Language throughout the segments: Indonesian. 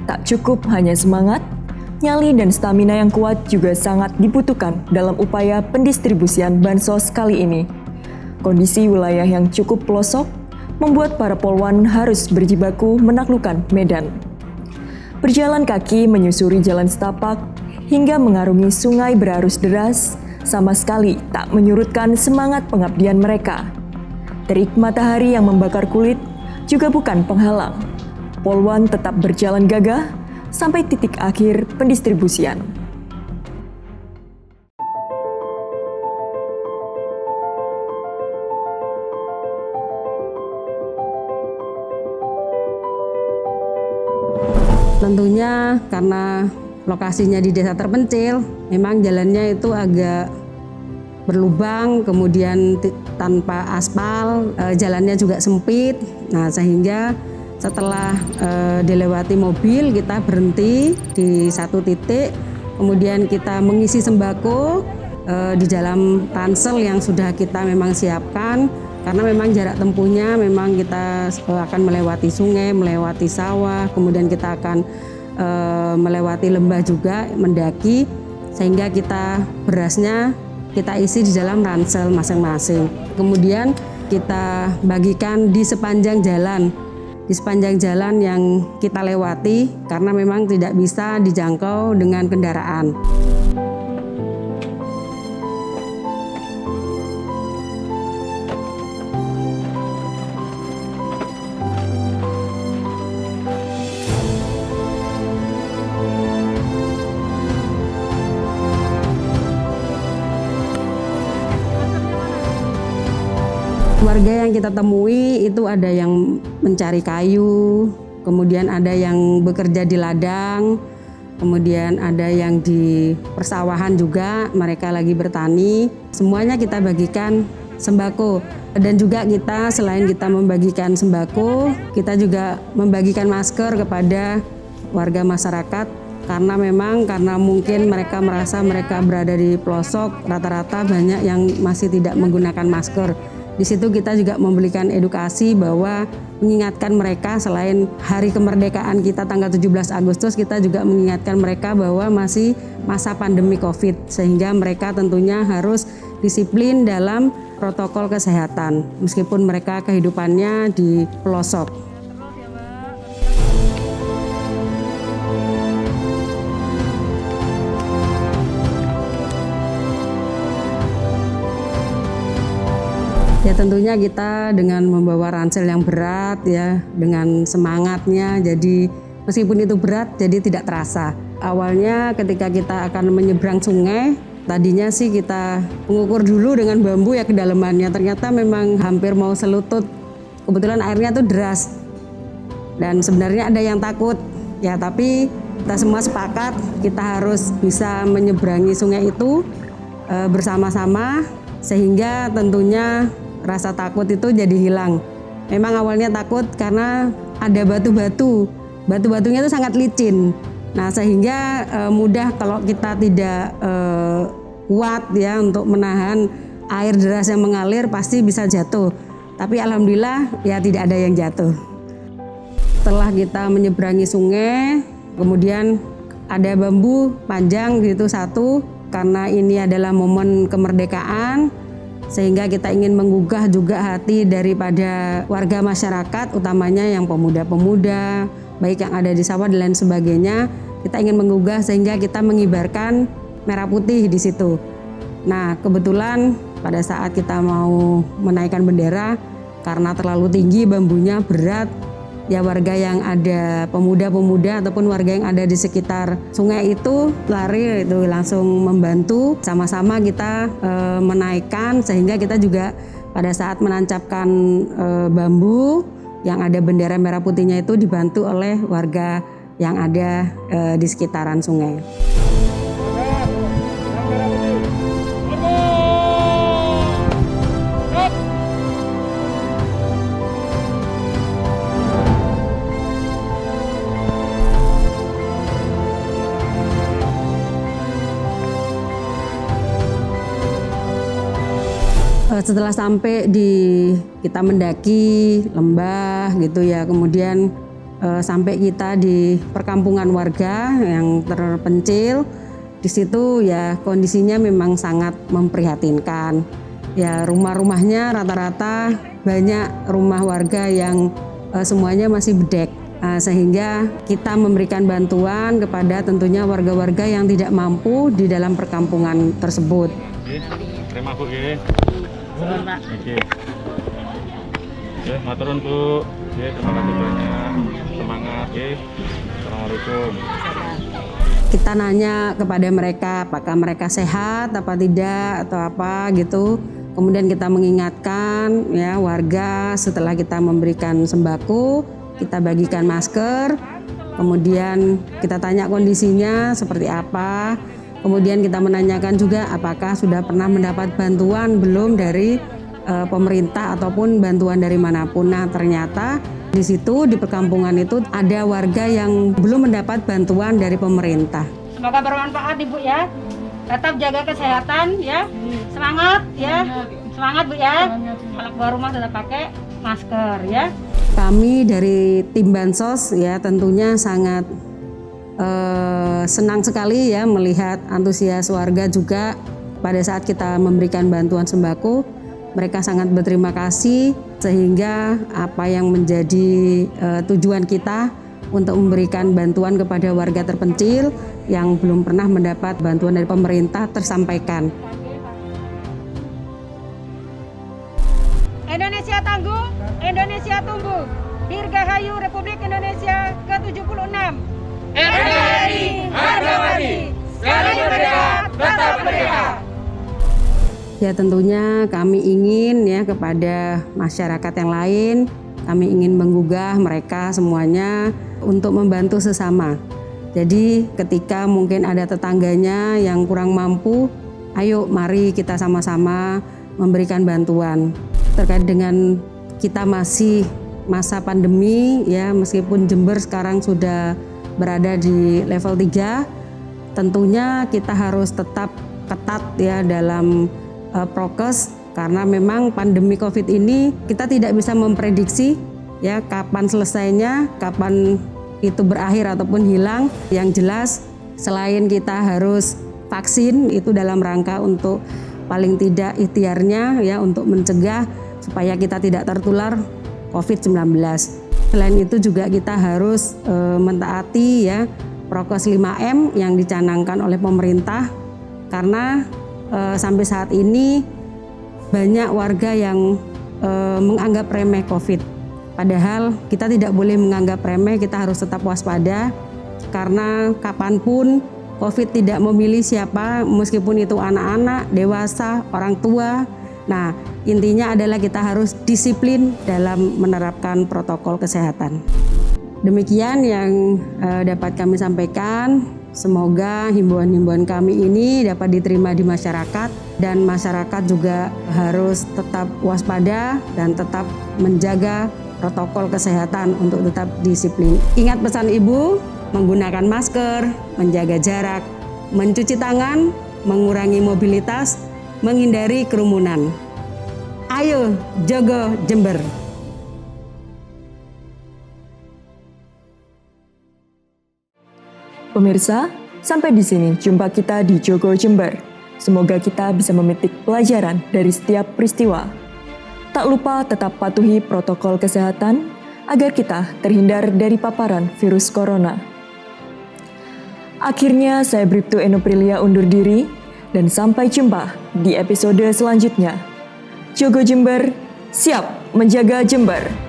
Tak cukup hanya semangat, nyali dan stamina yang kuat juga sangat dibutuhkan dalam upaya pendistribusian bansos kali ini. Kondisi wilayah yang cukup pelosok membuat para polwan harus berjibaku menaklukkan medan. Berjalan kaki menyusuri jalan setapak hingga mengarungi sungai berarus deras sama sekali tak menyurutkan semangat pengabdian mereka. Terik matahari yang membakar kulit juga bukan penghalang. Polwan tetap berjalan gagah sampai titik akhir pendistribusian. Tentunya karena lokasinya di desa terpencil, memang jalannya itu agak berlubang, kemudian tanpa aspal, jalannya juga sempit. Nah, sehingga setelah dilewati mobil, kita berhenti di satu titik, kemudian kita mengisi sembako di dalam ransel yang sudah kita memang siapkan, karena memang jarak tempuhnya memang kita akan melewati sungai, melewati sawah, kemudian kita akan melewati lembah juga, mendaki, sehingga berasnya kita isi di dalam ransel masing-masing. Kemudian kita bagikan di sepanjang jalan yang kita lewati, karena memang tidak bisa dijangkau dengan kendaraan. Warga yang kita temui itu ada yang mencari kayu, kemudian ada yang bekerja di ladang, kemudian ada yang di persawahan juga, mereka lagi bertani. Semuanya kita bagikan sembako. Dan juga kita selain kita membagikan sembako, kita juga membagikan masker kepada warga masyarakat, karena mungkin mereka merasa mereka berada di pelosok, rata-rata banyak yang masih tidak menggunakan masker. Di situ kita juga memberikan edukasi bahwa mengingatkan mereka, selain hari kemerdekaan kita tanggal 17 Agustus, kita juga mengingatkan mereka bahwa masih masa pandemi COVID, sehingga mereka tentunya harus disiplin dalam protokol kesehatan meskipun mereka kehidupannya di pelosok. Ya, tentunya kita dengan membawa ransel yang berat ya, dengan semangatnya, jadi meskipun itu berat jadi tidak terasa. Awalnya ketika kita akan menyeberang sungai, tadinya sih kita mengukur dulu dengan bambu ya kedalamannya, ternyata memang hampir mau selutut. Kebetulan airnya tuh deras dan sebenarnya ada yang takut ya, tapi kita semua sepakat kita harus bisa menyeberangi sungai itu bersama-sama, sehingga tentunya rasa takut itu jadi hilang. Memang awalnya takut karena ada batu-batunya itu sangat licin. Nah, sehingga mudah kalau kita tidak kuat ya untuk menahan air deras yang mengalir, pasti bisa jatuh. Tapi alhamdulillah ya tidak ada yang jatuh. Setelah kita menyeberangi sungai, kemudian ada bambu panjang gitu satu, karena ini adalah momen kemerdekaan, sehingga kita ingin menggugah juga hati daripada warga masyarakat, utamanya yang pemuda-pemuda, baik yang ada di sawah dan lain sebagainya. Kita ingin menggugah sehingga kita mengibarkan merah putih di situ. Nah, kebetulan pada saat kita mau menaikkan bendera, karena terlalu tinggi bambunya, berat, ya warga yang ada, pemuda-pemuda ataupun warga yang ada di sekitar sungai itu lari itu langsung membantu, sama-sama kita menaikkan, sehingga kita juga pada saat menancapkan bambu yang ada bendera merah putihnya itu dibantu oleh warga yang ada di sekitaran sungai. setelah sampai di kita mendaki lembah gitu ya, kemudian sampai kita di perkampungan warga yang terpencil, di situ ya kondisinya memang sangat memprihatinkan. Ya rumah-rumahnya rata-rata banyak rumah warga yang semuanya masih bedek. Sehingga kita memberikan bantuan kepada tentunya warga-warga yang tidak mampu di dalam perkampungan tersebut. Terima Bu. Oke. Ya, maturun Bu. Ya, terima kasih banyak. Semangat ya. Assalamualaikum. Kita nanya kepada mereka apakah mereka sehat apa tidak atau apa gitu. Kemudian kita mengingatkan ya warga setelah kita memberikan sembako, kita bagikan masker, kemudian kita tanya kondisinya seperti apa, kemudian kita menanyakan juga apakah sudah pernah mendapat bantuan belum dari pemerintah ataupun bantuan dari manapun. Nah ternyata di situ di perkampungan itu ada warga yang belum mendapat bantuan dari pemerintah. Semoga bermanfaat Ibu ya. Tetap jaga kesehatan ya. Semangat ya. Semangat Bu ya. Kalau keluar rumah tetap pakai masker ya. Kami dari tim Bansos ya tentunya sangat senang sekali ya melihat antusias warga juga pada saat kita memberikan bantuan sembako. Mereka sangat berterima kasih sehingga apa yang menjadi tujuan kita untuk memberikan bantuan kepada warga terpencil yang belum pernah mendapat bantuan dari pemerintah tersampaikan. Indonesia tangguh, Indonesia tumbuh. Dirgahayu Republik Indonesia ke-76. NKRI harga mati. Sekali merdeka, tetap merdeka. Ya tentunya kami ingin ya kepada masyarakat yang lain, kami ingin menggugah mereka semuanya untuk membantu sesama. Jadi ketika mungkin ada tetangganya yang kurang mampu, ayo mari kita sama-sama memberikan bantuan. Terkait dengan kita masih masa pandemi ya, meskipun Jember sekarang sudah berada di level 3, tentunya kita harus tetap ketat ya dalam prokes karena memang pandemi Covid ini kita tidak bisa memprediksi ya kapan selesainya, kapan itu berakhir ataupun hilang. Yang jelas selain kita harus vaksin itu dalam rangka untuk paling tidak ikhtiarnya ya untuk mencegah supaya kita tidak tertular COVID-19. Selain itu juga kita harus mentaati ya prokes 5M yang dicanangkan oleh pemerintah karena sampai saat ini banyak warga yang menganggap remeh COVID. Padahal kita tidak boleh menganggap remeh, kita harus tetap waspada karena kapanpun COVID tidak memilih siapa, meskipun itu anak-anak, dewasa, orang tua. Nah, intinya adalah kita harus disiplin dalam menerapkan protokol kesehatan. Demikian yang dapat kami sampaikan. Semoga himbauan-himbauan kami ini dapat diterima di masyarakat dan masyarakat juga harus tetap waspada dan tetap menjaga protokol kesehatan untuk tetap disiplin. Ingat pesan Ibu, menggunakan masker, menjaga jarak, mencuci tangan, mengurangi mobilitas, menghindari kerumunan. Ayo jaga Jember. Pemirsa, sampai di sini jumpa kita di Jogo Jember. Semoga kita bisa memetik pelajaran dari setiap peristiwa. Tak lupa tetap patuhi protokol kesehatan agar kita terhindar dari paparan virus corona. Akhirnya saya Bribtu Enoprilia undur diri dan sampai jumpa di episode selanjutnya. Jogo Jember, siap menjaga Jember.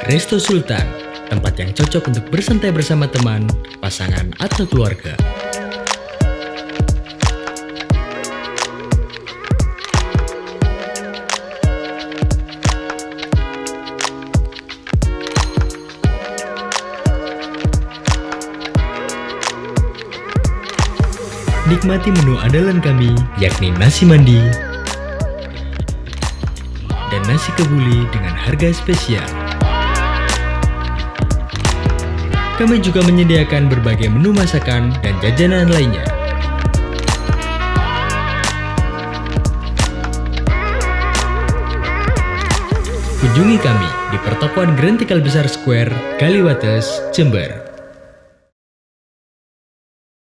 Resto Sultan, tempat yang cocok untuk bersantai bersama teman, pasangan, atau keluarga. Nikmati menu andalan kami, yakni nasi mandi dan nasi kebuli dengan harga spesial. Kami juga menyediakan berbagai menu masakan dan jajanan lainnya. Kunjungi kami di pertokoan Grand Tegal Besar Square, Kaliwates, Jember.